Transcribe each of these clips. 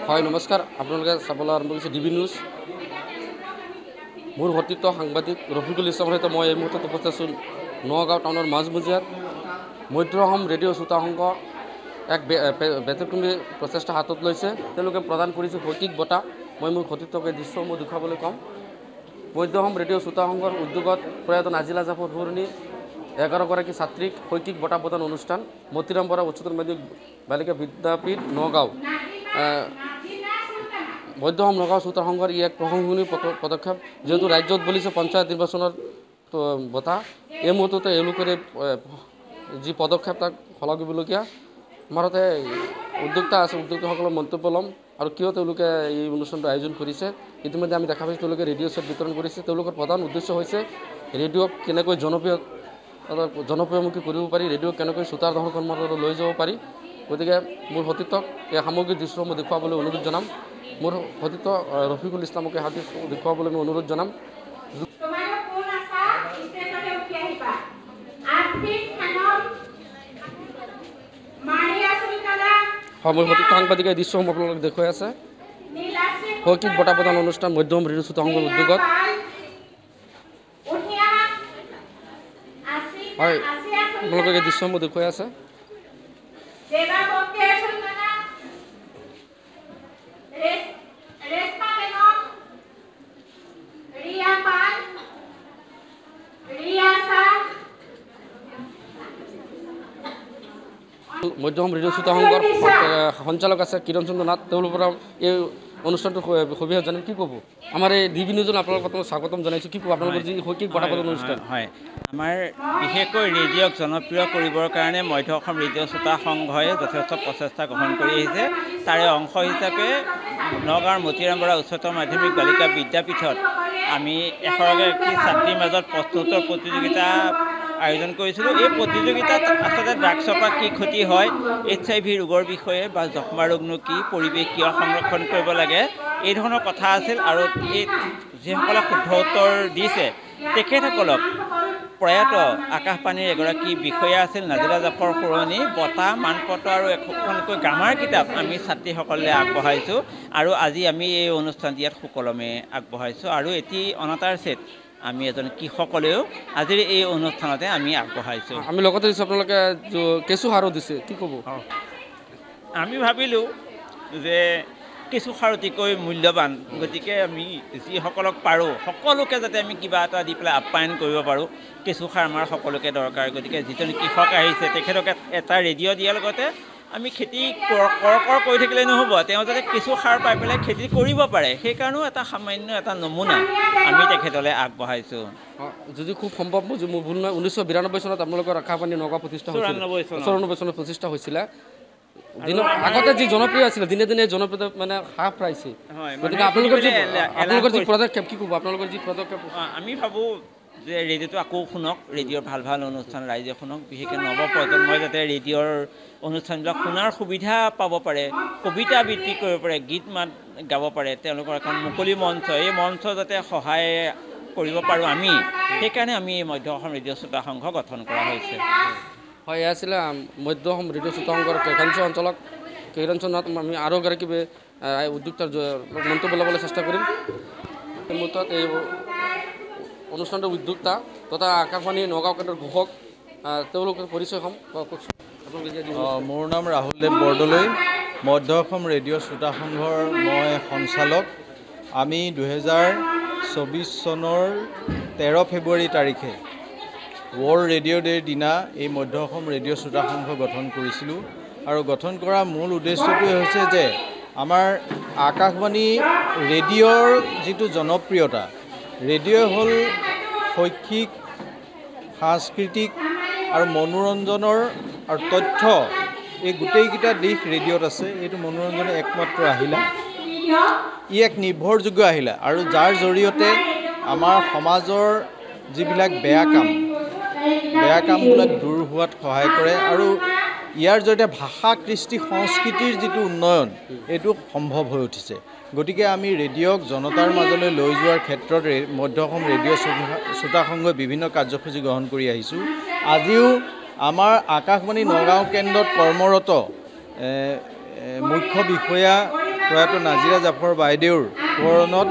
হয় নমস্কাৰ আপোনালোকে চাবলৈ আৰম্ভ কৰিছে ডিবি নিউজ মোৰ সতীৰ্থ সাংবাদিক ৰফিকুল ইছলামৰ সৈতে মই এই মুহূৰ্তত উপস্থিত আছোঁ নগাঁও টাউনৰ মাজমজিয়াত মধ্য অসম ৰেডিঅ' শ্ৰোতা সংঘ এক ব্যতিক্ৰমী প্ৰচেষ্টা হাতত লৈছে তেওঁলোকে প্ৰদান কৰিছে শৈক্ষিক বঁটা মই মোৰ সতীৰ্থক এই দৃশ্যসমূহ দেখুৱাবলৈ ক'ম মধ্য অসম ৰেডিঅ' শ্ৰোতা সংঘৰ উদ্যোগত প্ৰয়াত নাজিলা জাফৰ ফুৰণী 11গৰাকী ছাত্ৰীক শৈক্ষিক বঁটা প্ৰদান অনুষ্ঠান মতিৰাম বৰা উচ্চতৰ মাধ্যমিক বালিকা বিদ্যাপীঠ নগাঁও মধ্য অসম নগাঁও শ্ৰোতা সংঘৰ ই এক প্ৰশংসনীয় পদক্ষেপ যেহেতু ৰাজ্যত বলিছে পঞ্চায়ত নিৰ্বাচনৰ বঁটা এই মুহূৰ্ততে এওঁলোকৰ যি পদক্ষেপ তাক শলাগিবলগীয়া আমাৰতে উদ্যোক্তা আছে উদ্যোক্তাসকলৰ মন্তব্য ল'ম আৰু কিয় তেওঁলোকে এই অনুষ্ঠানটো আয়োজন কৰিছে ইতিমধ্যে আমি দেখা পাইছোঁ তেওঁলোকে ৰেডিঅ' ছেট বিতৰণ কৰিছে তেওঁলোকৰ প্ৰধান উদ্দেশ্য হৈছে ৰেডিঅ'ক কেনেকৈ জনপ্ৰিয়মুখী কৰিব পাৰি ৰেডিঅ'ক কেনেকৈ শ্ৰোতাৰ দৰ্শকৰ মাজলৈ লৈ যাব পাৰি গতিকে মোৰ সতীৰ্থক এই সামগ্ৰিক দৃশ্যসমূহ দেখুৱাবলৈ অনুৰোধ জনাম মোৰ সতীৰ্থ ৰফিকুল ইছলামকে হাতী দেখুৱাবলৈ মই অনুৰোধ জনাম হয় মোৰ সতীৰ্থ সাংবাদিকে এই দৃশ্যসমূহ আপোনালোকক দেখুৱাই আছে শৈক্ষিক বঁটা প্ৰদান অনুষ্ঠান মধ্য অসম ৰেডিঅ' শ্ৰোতা সংঘৰ উদ্যোগত হয় আপোনালোকক এই দৃশ্যসমূহ দেখুৱাই আছে মধ্য অসম ৰেডিঅ' শ্ৰোতা সংঘৰ সঞ্চালক আছে কিৰণ চন্দ্ৰ নাথ তেওঁলোকৰ পৰা এই অনুষ্ঠানটো সবিশেষ জানিম কি ক'ব আমাৰ এই ডিবি নিউজত আপোনালোকক প্ৰথমে স্বাগতম জনাইছোঁ কি ক'ব আপোনালোকৰ যি শৈক্ষিক বঁটা প্ৰদান অনুষ্ঠান হয় আমাৰ বিশেষকৈ ৰেডিঅ'ক জনপ্ৰিয় কৰিবৰ কাৰণে মধ্য অসম ৰেডিঅ' শ্ৰোতা সংঘই যথেষ্ট প্ৰচেষ্টা গ্ৰহণ কৰি আহিছে তাৰে অংশ হিচাপে নগাঁৱৰ মতিৰাম বৰা উচ্চতৰ মাধ্যমিক বালিকা বিদ্যাপীঠত আমি 11গৰাকী ছাত্ৰীৰ মাজত প্ৰশ্নোত্তৰ প্ৰতিযোগিতা আয়োজন কৰিছিলোঁ এই প্ৰতিযোগিতাত আচলতে ড্ৰাগছৰ পৰা কি ক্ষতি হয় HIV ৰোগৰ বিষয়ে বা যক্ষ্মা ৰোগনো কি পৰিৱেশ কিয় সংৰক্ষণ কৰিব লাগে এই ধৰণৰ কথা আছিল আৰু এই যিসকলে শুদ্ধ উত্তৰ দিছে তেখেতসকলক প্ৰয়াত আকাশবাণীৰ এগৰাকী বিষয়া আছিল নাজিলা জাফৰ ফুৰণী বঁটা মানপত্ৰ আৰু এখনকৈ গ্ৰামাৰ কিতাপ আমি ছাত্ৰীসকলে আগবঢ়াইছোঁ আৰু আজি আমি এই অনুষ্ঠান ইয়াত সুকলমে আগবঢ়াইছোঁ আৰু এটি অনাতাঁৰ ছেট আমি এজন কৃষকলেও আজিৰ এই অনুষ্ঠানতে আমি আগবঢ়াইছোঁ আমি লগতে দিছোঁ আপোনালোকে কেঁচুসাৰো দিছে কি ক'ব আমি ভাবিলোঁ যে কেঁচুসাৰ অতিকৈ মূল্যৱান গতিকে আমি যিসকলক পাৰোঁ সকলোকে যাতে আমি কিবা এটা দি পেলাই আপ্যায়ন কৰিব পাৰোঁ কেঁচুসাৰ আমাৰ সকলোকে দৰকাৰ গতিকে যিজন কৃষক আহিছে তেখেতক এটা ৰেডিঅ' দিয়াৰ লগতে আমি খেতি কৰ কৰি থাকিলে নহ'ব তেওঁ যাতে কেঁচুসাৰ পাই পেলাই খেতি কৰিব পাৰে সেইকাৰণেও এটা সামান্য এটা নমুনা আমি তেখেতলৈ আগবঢ়াইছোঁ যদি খুব সম্ভৱ মোৰ ভুল নহয় 1992 চনত আপোনালোকৰ আকাশবাণী নগাঁও প্ৰতিষ্ঠা হৈছিল 94 চনত প্ৰতিষ্ঠা হৈছিলে দিনৰ আগতে যি জনপ্ৰিয় আছিলে দিনে দিনে জনপ্ৰিয়তা মানে হ্ৰাস পাইছে গতিকে আপোনালোকৰ যি পদক্ষেপ কি ক'ব আপোনালোকৰ যি পদক্ষেপ আমি ভাবোঁ যে ৰেডিঅ'টো আকৌ শুনক ৰেডিঅ'ৰ ভাল ভাল অনুষ্ঠান ৰাইজে শুনক বিশেষকৈ নৱপ্ৰজন্মই যাতে ৰেডিঅ'ৰ অনুষ্ঠানবিলাক শুনাৰ সুবিধা পাব পাৰে কবিতা আবৃত্তি কৰিব পাৰে গীত মাত গাব পাৰে তেওঁলোকৰ এখন মুকলি মঞ্চ এই মঞ্চ যাতে সহায় কৰিব পাৰোঁ আমি সেইকাৰণে আমি মধ্য অসম ৰেডিঅ' শ্ৰোতা সংঘ গঠন কৰা হৈছে হয় এয়া আছিলে মধ্য অসম ৰেডিঅ' শ্ৰোতা সংঘৰ কাৰ্য অঞ্চলক কিৰণ চন্দ্ৰ নাথ আমি আৰু এগৰাকী উদ্যোক্তাৰ মন্তব্য ল'বলৈ চেষ্টা কৰিম এই মুহূৰ্তত এই অনুষ্ঠানটোৰ উদ্যোক্তা তথা আকাশবাণী নগাঁও কেন্দ্ৰৰ ঘোষক তেওঁলোকৰ পৰিচয় হ'ম মোৰ নাম ৰাহুল দেৱ বৰদলৈ মধ্য অসম ৰেডিঅ' শ্ৰোতা সংঘৰ মই সঞ্চালক আমি 2024 চনৰ 13 ফেব্ৰুৱাৰী তাৰিখে ৱৰ্ল্ড ৰেডিঅ' ডে'ৰ দিনা এই মধ্য অসম ৰেডিঅ' শ্ৰোতা সংঘ গঠন কৰিছিলোঁ আৰু গঠন কৰা মূল উদ্দেশ্যটোৱে হৈছে যে আমাৰ আকাশবাণী ৰেডিঅ'ৰ যিটো জনপ্ৰিয়তা ৰেডিঅ' হ'ল শৈক্ষিক সাংস্কৃতিক আৰু মনোৰঞ্জনৰ আৰু তথ্য এই গোটেইকেইটা দিশ ৰেডিঅ'ত আছে এইটো মনোৰঞ্জনৰ একমাত্ৰ আহিলা ই এক নিৰ্ভৰযোগ্য আহিলা আৰু যাৰ জৰিয়তে আমাৰ সমাজৰ যিবিলাক বেয়া কামবিলাক দূৰ হোৱাত সহায় কৰে আৰু ইয়াৰ জৰিয়তে ভাষা কৃষ্টি সংস্কৃতিৰ যিটো উন্নয়ন এইটো সম্ভৱ হৈ উঠিছে গতিকে আমি ৰেডিঅ'ক জনতাৰ মাজলৈ লৈ যোৱাৰ ক্ষেত্ৰত মধ্য অসম ৰেডিঅ' শ্ৰোতা সংঘই বিভিন্ন কাৰ্যসূচী গ্ৰহণ কৰি আহিছোঁ আজিও আমাৰ আকাশবাণী নগাঁও কেন্দ্ৰত কৰ্মৰত মুখ্য বিষয়া প্ৰয়াত নাজিৰা জাফৰ বাইদেউৰ সোঁৱৰণত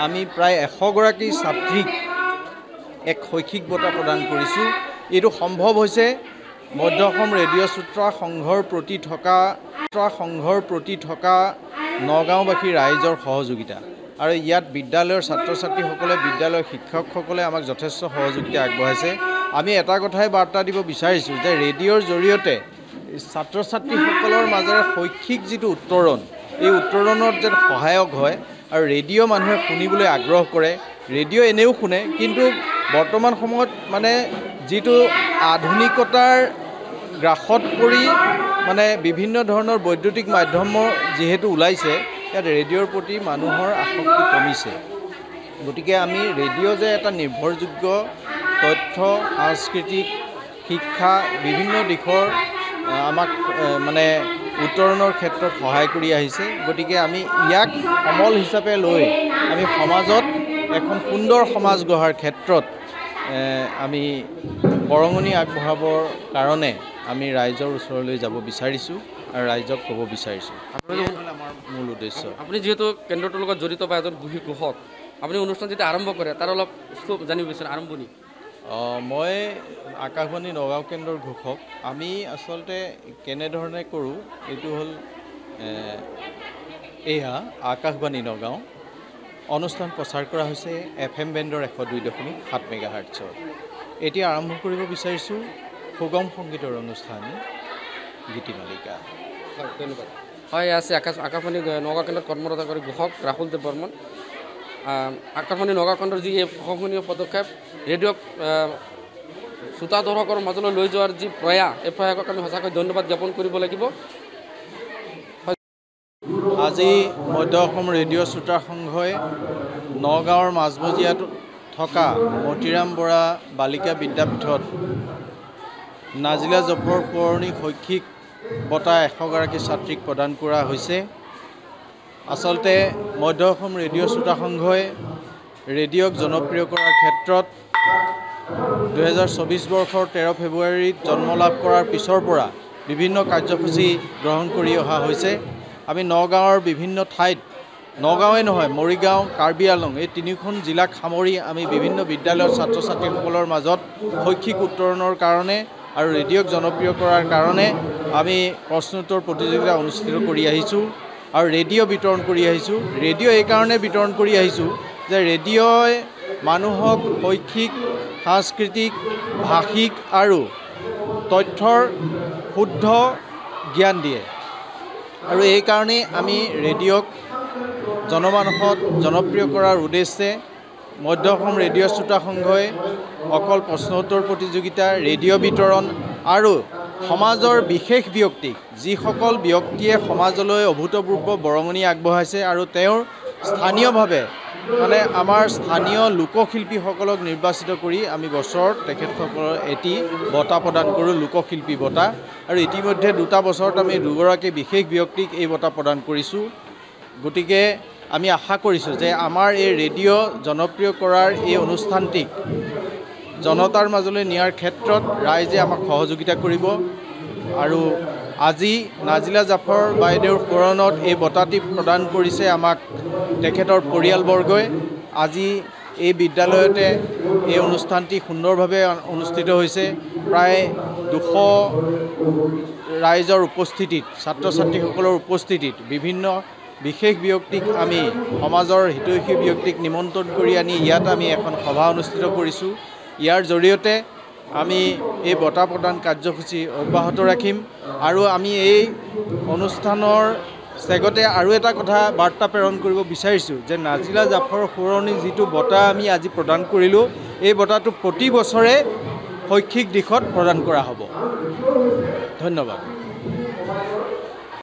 আমি প্ৰায় 100গৰাকী ছাত্ৰীক এক শৈক্ষিক বঁটা প্ৰদান কৰিছোঁ। এইটো সম্ভৱ হৈছে মধ্য অসম ৰেডিঅ' শ্ৰোতা সংঘৰ প্ৰতি থকা নগাঁওবাসী ৰাইজৰ সহযোগিতা আৰু ইয়াত বিদ্যালয়ৰ ছাত্ৰ ছাত্ৰীসকলে বিদ্যালয়ৰ শিক্ষকসকলে আমাক যথেষ্ট সহযোগিতা আগবঢ়াইছে। আমি এটা কথাই বাৰ্তা দিব বিচাৰিছোঁ যে ৰেডিঅ'ৰ জৰিয়তে ছাত্ৰ ছাত্ৰীসকলৰ মাজেৰে শৈক্ষিক যিটো উত্তৰণ, এই উত্তৰণত যেন সহায়ক হয় আৰু ৰেডিঅ' মানুহে শুনিবলৈ আগ্ৰহ কৰে। ৰেডিঅ' এনেও শুনে, কিন্তু বৰ্তমান সময়ত মানে যিটো আধুনিকতাৰ গ্ৰাসত পৰি মানে বিভিন্ন ধৰণৰ বৈদ্যুতিক মাধ্যমৰ যিহেতু ওলাইছে, ইয়াত ৰেডিঅ'ৰ প্ৰতি মানুহৰ আসক্তি কমিছে। গতিকে আমি ৰেডিঅ' যে এটা নিৰ্ভৰযোগ্য তথ্য, সাংস্কৃতিক, শিক্ষা বিভিন্ন দিশৰ আমাক মানে উত্তৰণৰ ক্ষেত্ৰত সহায় কৰি আহিছে। গতিকে আমি ইয়াক সমল হিচাপে লৈ আমি সমাজত এখন সুন্দৰ সমাজ গঢ়াৰ ক্ষেত্ৰত আমি বৰঙণি আগবঢ়াবৰ কাৰণে আমি ৰাইজৰ ওচৰলৈ যাব বিচাৰিছোঁ আৰু ৰাইজক ক'ব বিচাৰিছোঁ। আমাৰ মূল উদ্দেশ্য। আপুনি যিহেতু কেন্দ্ৰটোৰ লগত জড়িত বা এজন ঘোষক, আপুনি অনুষ্ঠান যেতিয়া আৰম্ভ কৰে তাৰ অলপ জানিব বিচাৰে আৰম্ভণি। মই আকাশবাণী নগাঁও কেন্দ্ৰৰ ঘোষক। আমি আচলতে কেনেধৰণে কৰোঁ, এইটো হ'ল এয়া আকাশবাণী নগাঁও অনুষ্ঠান প্ৰচাৰ কৰা হৈছে FM বেণ্ডৰ 102.7 মেগাহাৰ্টছৰ। এতিয়া আৰম্ভ কৰিব বিচাৰিছোঁ সুগম সংগীতৰ অনুষ্ঠান গীতিমালিকা। হয়, ধন্যবাদ। হয়, আছে আকাশবাণী নগাঁও কেন্দ্ৰত কৰ্মৰত ঘোষক ৰাহুল দেৱ বৰ্মন। আকাশবাণী নগাঁও কেন্দ্ৰৰ যি এই প্ৰশংসনীয় পদক্ষেপ ৰেডিঅ'ক শ্ৰোতা দৰ্শকৰ মাজলৈ লৈ যোৱাৰ যি প্ৰয়াস, এই প্ৰয়াসক আমি সঁচাকৈ ধন্যবাদ জ্ঞাপন কৰিব লাগিব। আজি মধ্য অসম ৰেডিঅ' শ্ৰোতা সংঘই নগাঁৱৰ মাজমজিয়াত থকা মতিৰাম বৰা বালিকা বিদ্যাপীঠত নাজিলা জাফৰ সোঁৱৰণী শৈক্ষিক বঁটা 100গৰাকী ছাত্ৰীক প্ৰদান কৰা হৈছে। আচলতে মধ্য অসম ৰেডিঅ' শ্ৰোতা সংঘই ৰেডিঅ'ক জনপ্ৰিয় কৰাৰ ক্ষেত্ৰত 2024 বৰ্ষৰ 13 ফেব্ৰুৱাৰীত জন্ম লাভ কৰাৰ পিছৰ পৰা বিভিন্ন কাৰ্যসূচী গ্ৰহণ কৰি অহা হৈছে। আমি নগাঁৱৰ বিভিন্ন ঠাইত, নগাঁৱে নহয় মৰিগাঁও, কাৰ্বি আংলং এই 3খন জিলাক সামৰি আমি বিভিন্ন বিদ্যালয়ৰ ছাত্ৰ ছাত্ৰীসকলৰ মাজত শৈক্ষিক উত্তৰণৰ কাৰণে আৰু ৰেডিঅ'ক জনপ্ৰিয় কৰাৰ কাৰণে আমি প্ৰশ্নোত্তৰ প্ৰতিযোগিতা অনুষ্ঠিত কৰি আহিছোঁ আৰু ৰেডিঅ' বিতৰণ কৰি আহিছোঁ। ৰেডিঅ' এইকাৰণে বিতৰণ কৰি আহিছোঁ যে ৰেডিঅ'ই মানুহক শৈক্ষিক, সাংস্কৃতিক, ভাষিক আৰু তথ্যৰ শুদ্ধ জ্ঞান দিয়ে আৰু এইকাৰণেই আমি ৰেডিঅ'ক জনমানসত জনপ্ৰিয় কৰাৰ উদ্দেশ্যে মধ্য অসম ৰেডিঅ' শ্ৰোতা সংঘই অকল প্ৰশ্নোত্তৰ প্ৰতিযোগিতা, ৰেডিঅ' বিতৰণ আৰু সমাজৰ বিশেষ ব্যক্তিক, যিসকল ব্যক্তিয়ে সমাজলৈ অভূতপূৰ্ব বৰঙণি আগবঢ়াইছে আৰু তেওঁৰ স্থানীয়ভাৱে মানে আমাৰ স্থানীয় লোকশিল্পীসকলক নিৰ্বাচিত কৰি আমি বছৰত তেখেতসকলৰ এটি বঁটা প্ৰদান কৰোঁ, লোকশিল্পী বঁটা। আৰু ইতিমধ্যে 2টা বছৰত আমি 2গৰাকী বিশেষ ব্যক্তিক এই বঁটা প্ৰদান কৰিছোঁ। গতিকে আমি আশা কৰিছোঁ যে আমাৰ এই ৰেডিঅ' জনপ্ৰিয় কৰাৰ এই অনুষ্ঠানটিক জনতাৰ মাজলৈ নিয়াৰ ক্ষেত্ৰত ৰাইজে আমাক সহযোগিতা কৰিব। আৰু আজি নাজিলা জাফৰ বাইদেউৰ সোঁৱৰণত এই বঁটাটি প্ৰদান কৰিছে আমাক তেখেতৰ পৰিয়ালবৰ্গই। আজি এই বিদ্যালয়তে এই অনুষ্ঠানটি সুন্দৰভাৱে অনুষ্ঠিত হৈছে। প্ৰায় 200 ৰাইজৰ উপস্থিতিত, ছাত্ৰ ছাত্ৰীসকলৰ উপস্থিতিত বিভিন্ন বিশেষ ব্যক্তিক আমি সমাজৰ হিতৈষী ব্যক্তিক নিমন্ত্ৰণ কৰি আনি ইয়াত আমি এখন সভা অনুষ্ঠিত কৰিছোঁ। ইয়াৰ জৰিয়তে আমি এই বঁটা প্ৰদান কাৰ্যসূচী অব্যাহত ৰাখিম আৰু আমি এই অনুষ্ঠানৰ চেগতে আৰু এটা কথা বাৰ্তা প্ৰেৰণ কৰিব বিচাৰিছোঁ যে নাজিলা জাফৰ সোঁৱৰণী যিটো বঁটা আমি আজি প্ৰদান কৰিলোঁ, এই বঁটাটো প্ৰতি বছৰে শৈক্ষিক দিশত প্ৰদান কৰা হ'ব। ধন্যবাদ।